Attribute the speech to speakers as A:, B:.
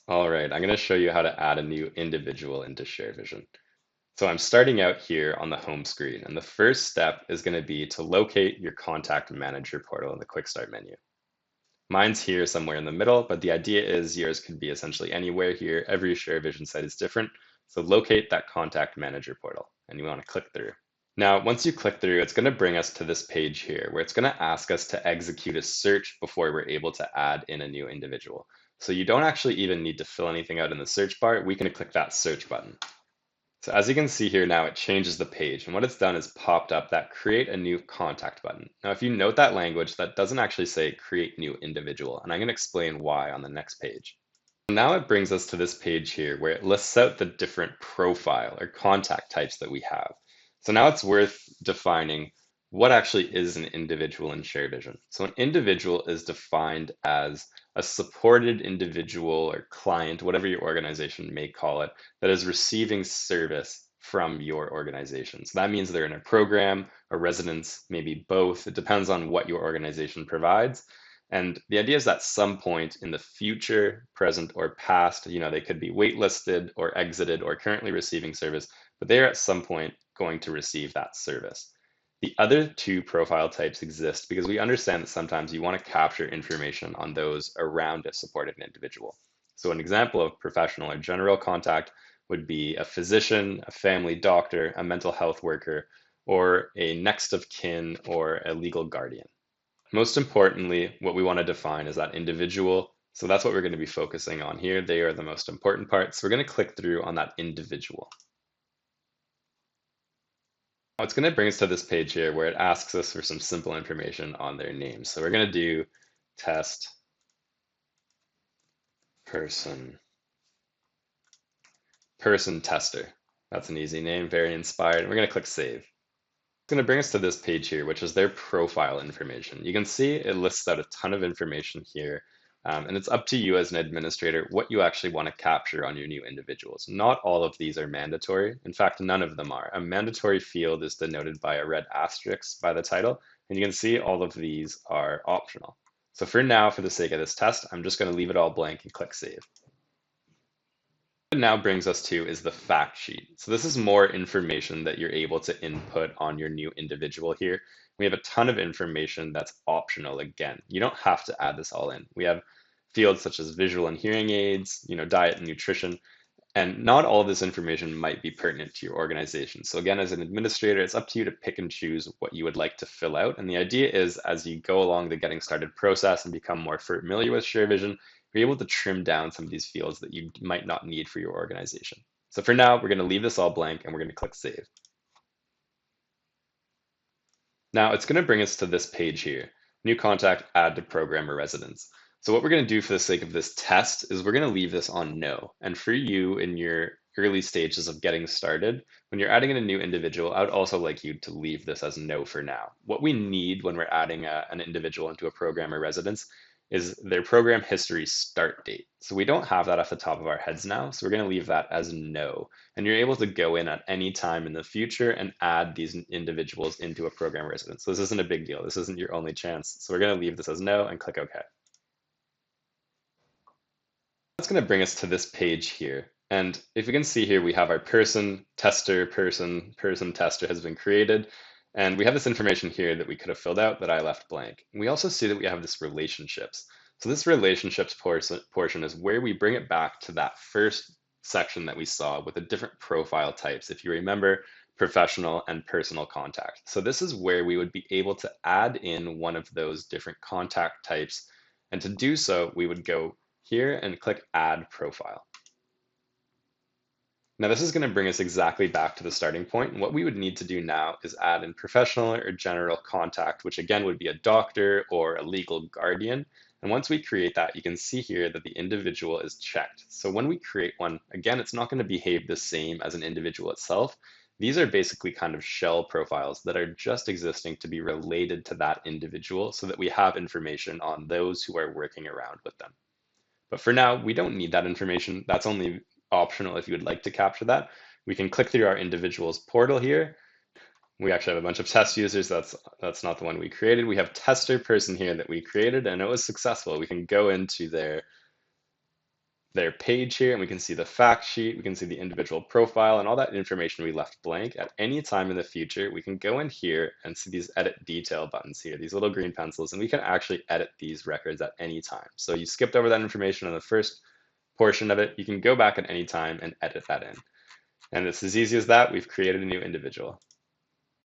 A: All right, I'm going to show you how to add a new individual into ShareVision. So I'm starting out here on the home screen, and the first step is going to be to locate your Contact Manager portal in the Quick Start menu. Mine's here somewhere in the middle, but the idea is yours could be essentially anywhere here. Every ShareVision site is different. So locate that Contact Manager portal, and you want to click through. Now, once you click through, it's going to bring us to this page here where it's going to ask us to execute a search before we're able to add in a new individual. So you don't actually even need to fill anything out in the search bar. We can click that search button. So as you can see here now, it changes the page. And what it's done is popped up that create a new contact button. Now, if you note that language, that doesn't actually say create new individual. And I'm going to explain why on the next page. Now it brings us to this page here where it lists out the different profile or contact types that we have. So now it's worth defining what actually is an individual in ShareVision. So an individual is defined as a supported individual or client, whatever your organization may call it, that is receiving service from your organization. So that means they're in a program, a residence, maybe both. It depends on what your organization provides. And the idea is that some point in the future, present, or past, they could be waitlisted or exited or currently receiving service, but they're at some point going to receive that service. The other two profile types exist because we understand that sometimes you want to capture information on those around a supported individual. So an example of professional or general contact would be a physician, a family doctor, a mental health worker, or a next of kin or a legal guardian. Most importantly, what we want to define is that individual. So that's what we're going to be focusing on here. They are the most important parts. We're going to click through on that individual. Now it's going to bring us to this page here where it asks us for some simple information on their names. So we're going to do test person tester. That's an easy name, very inspired. We're going to click save. It's going to bring us to this page here, which is their profile information. You can see it lists out a ton of information here. And it's up to you as an administrator what you actually want to capture on your new individuals. Not all of these are mandatory. In fact, none of them are. A mandatory field is denoted by a red asterisk by the title. And you can see all of these are optional. So for now, for the sake of this test, I'm just going to leave it all blank and click save. What it now brings us to is the fact sheet. So this is more information that you're able to input on your new individual here. We have a ton of information that's optional again. You don't have to add this all in. We have fields such as visual and hearing aids, diet and nutrition, and not all of this information might be pertinent to your organization. So again, as an administrator, it's up to you to pick and choose what you would like to fill out. And the idea is as you go along the getting started process and become more familiar with ShareVision, you're able to trim down some of these fields that you might not need for your organization. So for now, we're going to leave this all blank and we're going to click save. Now it's going to bring us to this page here, new contact, add to program or residence. So what we're going to do for the sake of this test is we're going to leave this on no. And for you in your early stages of getting started, when you're adding in a new individual, I would also like you to leave this as no for now. What we need when we're adding an individual into a program or residence is their program history start date. So we don't have that off the top of our heads now. So we're going to leave that as no. And you're able to go in at any time in the future and add these individuals into a program residence. So this isn't a big deal. This isn't your only chance. So we're going to leave this as no and click OK. That's going to bring us to this page here. And if you can see here, we have our person tester tester has been created. And we have this information here that we could have filled out that I left blank. We also see that we have this relationships. So this relationships portion is where we bring it back to that first section that we saw with the different profile types. If you remember, professional and personal contact. So this is where we would be able to add in one of those different contact types. And to do so, we would go here and click add profile. Now this is going to bring us exactly back to the starting point. And what we would need to do now is add in professional or general contact, which again would be a doctor or a legal guardian. And once we create that, you can see here that the individual is checked. So when we create one, again, it's not going to behave the same as an individual itself. These are basically kind of shell profiles that are just existing to be related to that individual so that we have information on those who are working around with them. But for now, we don't need that information. That's only optional if you would like to capture that. We can click through our individuals portal here. We actually have a bunch of test users. That's not the one we created. We have tester person here that we created and it was successful. We can go into their their page here, and we can see the fact sheet, we can see the individual profile, and all that information we left blank. At any time in the future, we can go in here and see these edit detail buttons here, these little green pencils, and we can actually edit these records at any time. So you skipped over that information on the first portion of it, you can go back at any time and edit that in. And it's as easy as that. We've created a new individual.